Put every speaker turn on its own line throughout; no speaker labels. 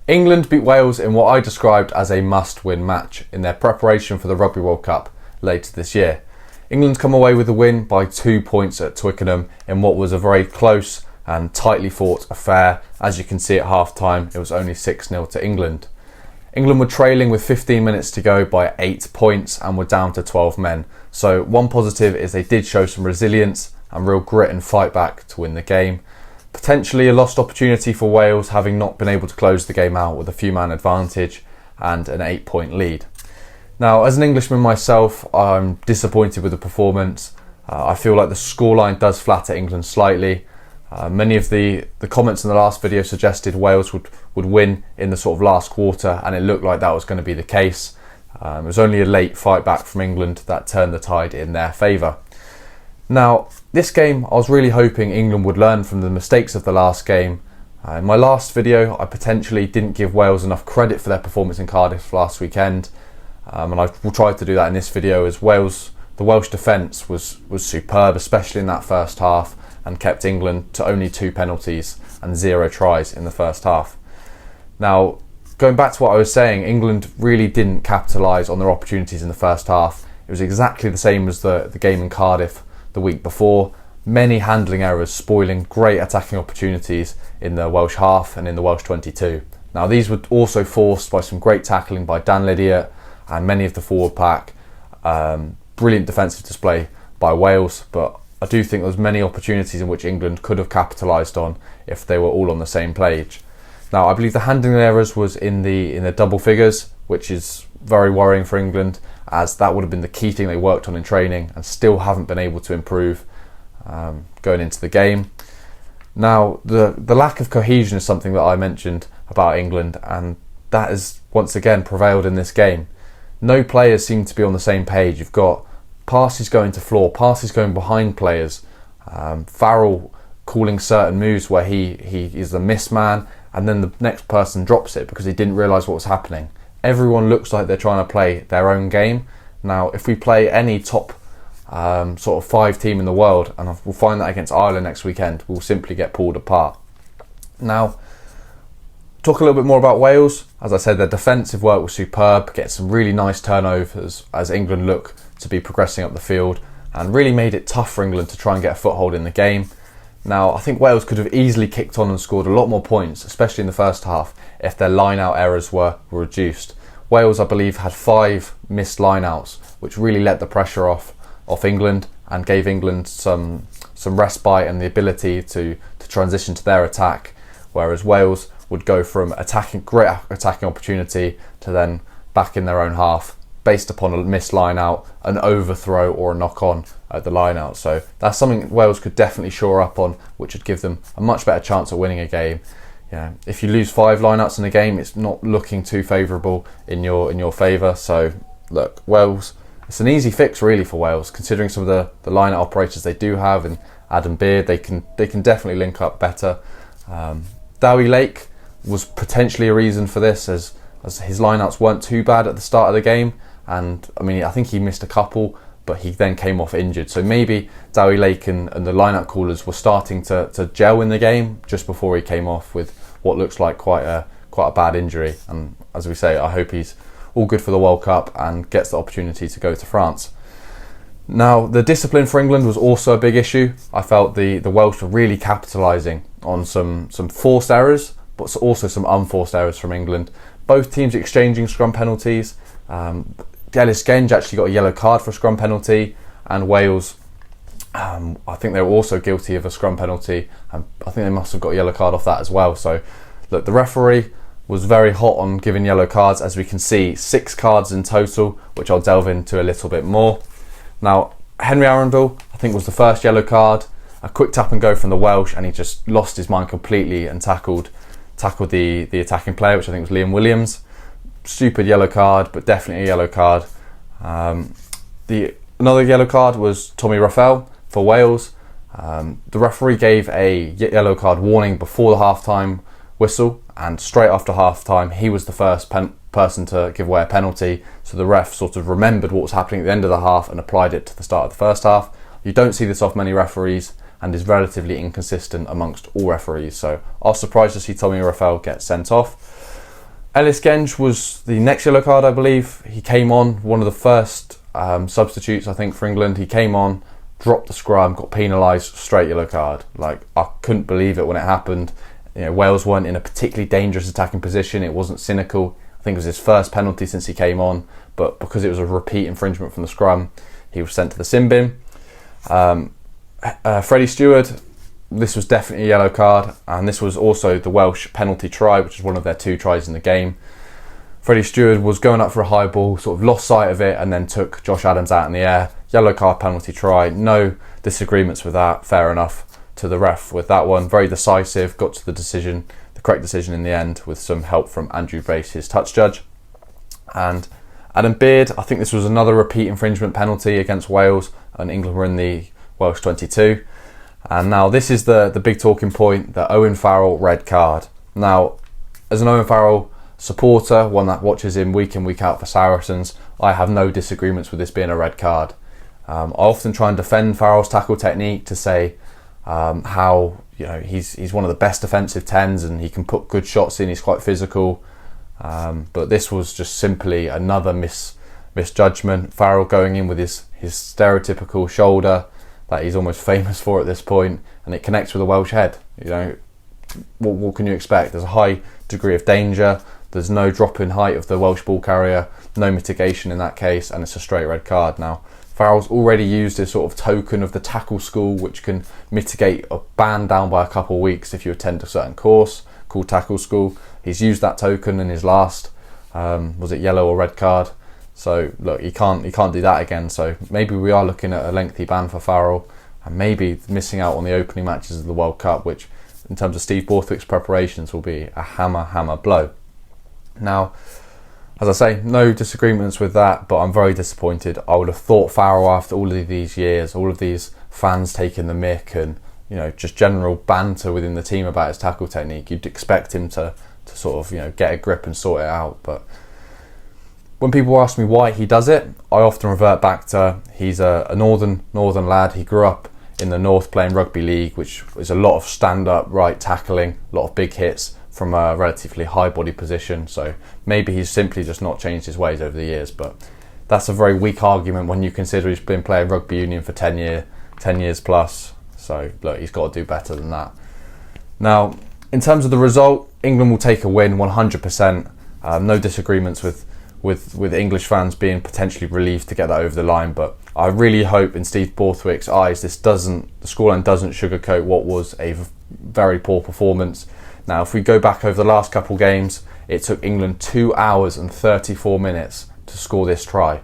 England beat Wales in what I described as a must-win match in their preparation for the Rugby World Cup later this year. England come away with the win by 2 points at Twickenham in what was a very close and tightly fought affair. As you can see at half-time, it was only 6-0 to England. England were trailing with 15 minutes to go by 8 points and were down to 12 men. So one positive is they did show some resilience and real grit and fight back to win the game. Potentially a lost opportunity for Wales, having not been able to close the game out with a few man advantage and an 8-point lead. Now, as an Englishman myself, I'm disappointed with the performance. I feel like the scoreline does flatter England slightly. Many of the comments in the last video suggested Wales would win in the sort of last quarter, and it looked like that was going to be the case. It was only a late fight back from England that turned the tide in their favour. Now, this game, I was really hoping England would learn from the mistakes of the last game. In my last video, I potentially didn't give Wales enough credit for their performance in Cardiff last weekend, and I will try to do that in this video, as the Welsh defence was superb, especially in that first half, and kept England to only 2 penalties and 0 tries in the first half. Now, going back to what I was saying, England really didn't capitalise on their opportunities in the first half. It was exactly the same as the game in Cardiff the week before. Many handling errors spoiling great attacking opportunities in the Welsh half and in the Welsh 22. Now, these were also forced by some great tackling by Dan Lydiate and many of the forward pack. Brilliant defensive display by Wales, but I do think there's many opportunities in which England could have capitalised on if they were all on the same page. Now, I believe the handling errors was in the double figures, which is very worrying for England, as that would have been the key thing they worked on in training and still haven't been able to improve going into the game. Now, the lack of cohesion is something that I mentioned about England, and that has once again prevailed in this game. No players seem to be on the same page. You've got passes going to floor, passes going behind players, Farrell calling certain moves where he is the miss man, and then the next person drops it because he didn't realise what was happening. Everyone looks like they're trying to play their own game. Now, if we play any top sort of 5 team in the world, and we'll find that against Ireland next weekend, we'll simply get pulled apart. Now, talk a little bit more about Wales. As I said, their defensive work was superb, getting some really nice turnovers as England look to be progressing up the field, and really made it tough for England to try and get a foothold in the game. Now, I think Wales could have easily kicked on and scored a lot more points, especially in the first half, if their line-out errors were reduced. Wales, I believe, had 5 missed line-outs, which really let the pressure off England and gave England some respite and the ability to transition to their attack, whereas Wales would go from great attacking opportunity to then back in their own half, based upon a missed line-out, an overthrow or a knock-on at the line-out. So that's something Wales could definitely shore up on, which would give them a much better chance of winning a game. If you lose 5 line-outs in a game, it's not looking too favourable in your favour. So look, Wales, it's an easy fix really for Wales, considering some of the line-out operators they do have, and Adam Beard, they can definitely link up better. Dowie Lake was potentially a reason for this, as his line-outs weren't too bad at the start of the game. And I mean, I think he missed a couple, but he then came off injured. So maybe Dowie Lake and the line-out callers were starting to gel in the game just before he came off with what looks like quite a bad injury. And as we say, I hope he's all good for the World Cup and gets the opportunity to go to France. Now, the discipline for England was also a big issue. I felt the Welsh were really capitalising on some forced errors, but also some unforced errors from England. Both teams exchanging scrum penalties. Ellis Genge actually got a yellow card for a scrum penalty, and Wales, I think they were also guilty of a scrum penalty, and I think they must have got a yellow card off that as well. So look, the referee was very hot on giving yellow cards. As we can see, 6 cards in total, which I'll delve into a little bit more. Now, Henry Arundel, I think, was the first yellow card. A quick tap and go from the Welsh, and he just lost his mind completely and tackled the attacking player, which I think was Liam Williams. Stupid yellow card, but definitely a yellow card. Another yellow card was Tommy Raphael for Wales. The referee gave a yellow card warning before the half-time whistle, and straight after half-time he was the first person to give away a penalty, so the ref sort of remembered what was happening at the end of the half and applied it to the start of the first half. You don't see this off many referees, and is relatively inconsistent amongst all referees, so I was surprised to see Tommy Raphael get sent off. Ellis Genge was the next yellow card, I believe. He came on, one of the first substitutes, I think, for England. He came on, dropped the scrum, got penalised, straight yellow card. Like, I couldn't believe it when it happened. Wales weren't in a particularly dangerous attacking position. It wasn't cynical. I think it was his first penalty since he came on, but because it was a repeat infringement from the scrum, he was sent to the sin bin. Freddie Stewart, this was definitely a yellow card, and this was also the Welsh penalty try, which is one of their 2 tries in the game. Freddie Stewart was going up for a high ball, sort of lost sight of it, and then took Josh Adams out in the air. Yellow card penalty try, no disagreements with that, fair enough to the ref with that one. Very decisive, got to the correct decision in the end, with some help from Andrew Brace, his touch judge. And Adam Beard, I think this was another repeat infringement penalty against Wales, and England were in the Welsh 22. And now this is the big talking point, the Owen Farrell red card. Now, as an Owen Farrell supporter, one that watches him week in, week out for Saracens, I have no disagreements with this being a red card. I often try and defend Farrell's tackle technique to say how he's one of the best defensive 10s and he can put good shots in, he's quite physical. But this was just simply another misjudgment. Farrell going in with his stereotypical shoulder that he's almost famous for at this point, and it connects with a Welsh head. What can you expect? There's a high degree of danger. There's no drop in height of the Welsh ball carrier, no mitigation in that case, and it's a straight red card. Now, Farrell's already used this sort of token of the tackle school, which can mitigate a ban down by a couple of weeks if you attend a certain course called tackle school. He's used that token in his last, was it yellow or red card? So look, he can't do that again. So maybe we are looking at a lengthy ban for Farrell, and maybe missing out on the opening matches of the World Cup, which in terms of Steve Borthwick's preparations will be a hammer blow. Now, as I say, no disagreements with that, but I'm very disappointed. I would have thought Farrell, after all of these years, all of these fans taking the mick and just general banter within the team about his tackle technique, you'd expect him to sort of get a grip and sort it out. But when people ask me why he does it, I often revert back to he's a northern lad. He grew up in the north playing rugby league, which is a lot of stand-up right tackling, a lot of big hits from a relatively high body position. So maybe he's simply just not changed his ways over the years, but that's a very weak argument when you consider he's been playing rugby union for 10 years plus. So look, he's got to do better than that. Now, in terms of the result, England will take a win 100%. No disagreements with English fans being potentially relieved to get that over the line, but I really hope in Steve Borthwick's eyes the scoreline doesn't sugarcoat what was a very poor performance. Now, if we go back over the last couple games, it took England 2 hours and 34 minutes to score this try.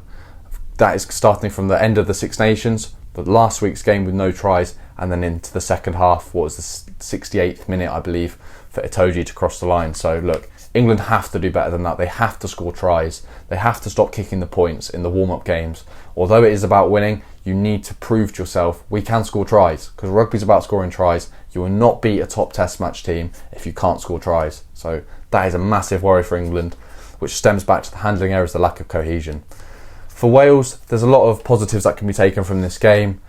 That is starting from the end of the Six Nations, but last week's game with no tries, and then into the second half, what was the 68th minute, I believe, for Itoje to cross the line. So look, England have to do better than that. They have to score tries. They have to stop kicking the points in the warm-up games. Although it is about winning, you need to prove to yourself we can score tries, because rugby's about scoring tries. You will not beat a top test match team if you can't score tries. So that is a massive worry for England, which stems back to the handling errors, the lack of cohesion. For Wales, there's a lot of positives that can be taken from this game.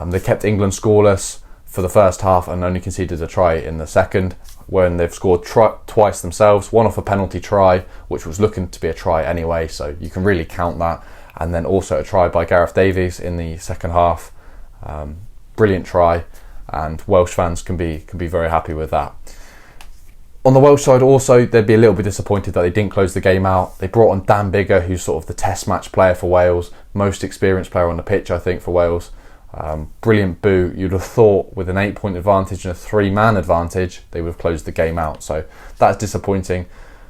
They kept England scoreless for the first half and only conceded a try in the second, when they've scored twice themselves, one off a penalty try, which was looking to be a try anyway, so you can really count that, and then also a try by Gareth Davies in the second half. Brilliant try, and Welsh fans can be very happy with that. On the Welsh side also, they'd be a little bit disappointed that they didn't close the game out. They brought on Dan Biggar, who's sort of the test match player for Wales, most experienced player on the pitch, I think, for Wales. Brilliant boot. You'd have thought with an 8-point advantage and a 3-man advantage, they would have closed the game out. So that's disappointing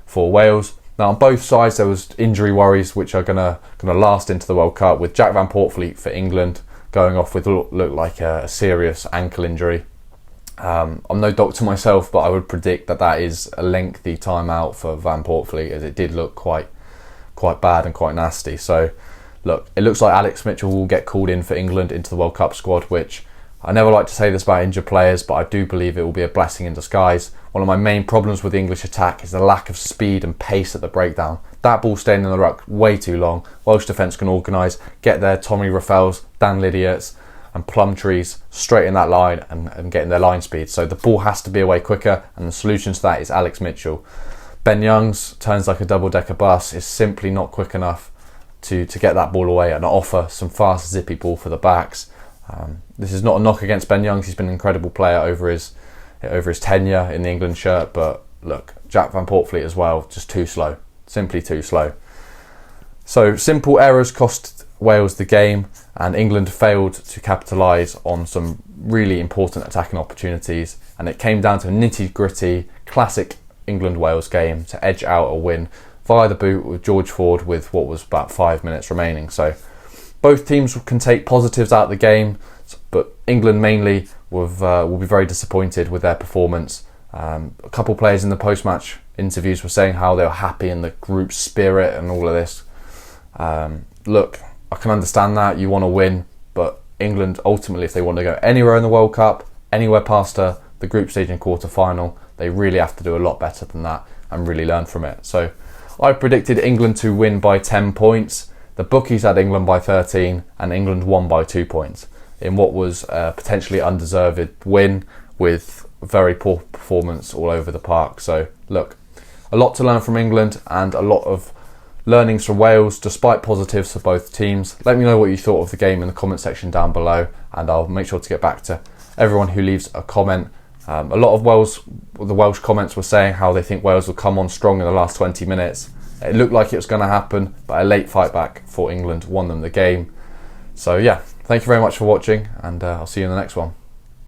for Wales. Now on both sides there was injury worries which are gonna last into the World Cup, with Jack Van Poortvliet for England going off with look like a serious ankle injury. I'm no doctor myself, but I would predict that is a lengthy time out for Van Poortvliet, as it did look quite bad and quite nasty. So look, it looks like Alex Mitchell will get called in for England into the World Cup squad, which I never like to say this about injured players, but I do believe it will be a blessing in disguise. One of my main problems with the English attack is the lack of speed and pace at the breakdown. That ball staying in the ruck way too long. Welsh defence can organise, get their Tommy Raffels, Dan Lydiards and Plumtrees straight in that line and getting their line speed. So the ball has to be away quicker, and the solution to that is Alex Mitchell. Ben Youngs turns like a double-decker bus, is simply not quick enough to get that ball away and offer some fast, zippy ball for the backs. This is not a knock against Ben Youngs. He's been an incredible player over his tenure in the England shirt, but look, Jack Van Poortvliet as well, just too slow, simply too slow. So simple errors cost Wales the game, and England failed to capitalise on some really important attacking opportunities, and it came down to a nitty-gritty classic England-Wales game to edge out a win via the boot with George Ford with what was about 5 minutes remaining. So both teams can take positives out of the game, but England mainly will be very disappointed with their performance. A couple of players in the post-match interviews were saying how they were happy in the group spirit and all of this. Look, I can understand that, you want to win, but England ultimately, if they want to go anywhere in the World Cup, anywhere past the group stage and quarter-final, they really have to do a lot better than that and really learn from it. So I predicted England to win by 10 points. The bookies had England by 13 and England won by 2 points in what was a potentially undeserved win with very poor performance all over the park. So look, a lot to learn from England and a lot of learnings from Wales, despite positives for both teams. Let me know what you thought of the game in the comment section down below, and I'll make sure to get back to everyone who leaves a comment. A lot of the Welsh comments were saying how they think Wales will come on strong in the last 20 minutes. It looked like it was going to happen, but a late fight back for England won them the game. So yeah, thank you very much for watching, and I'll see you in the next one.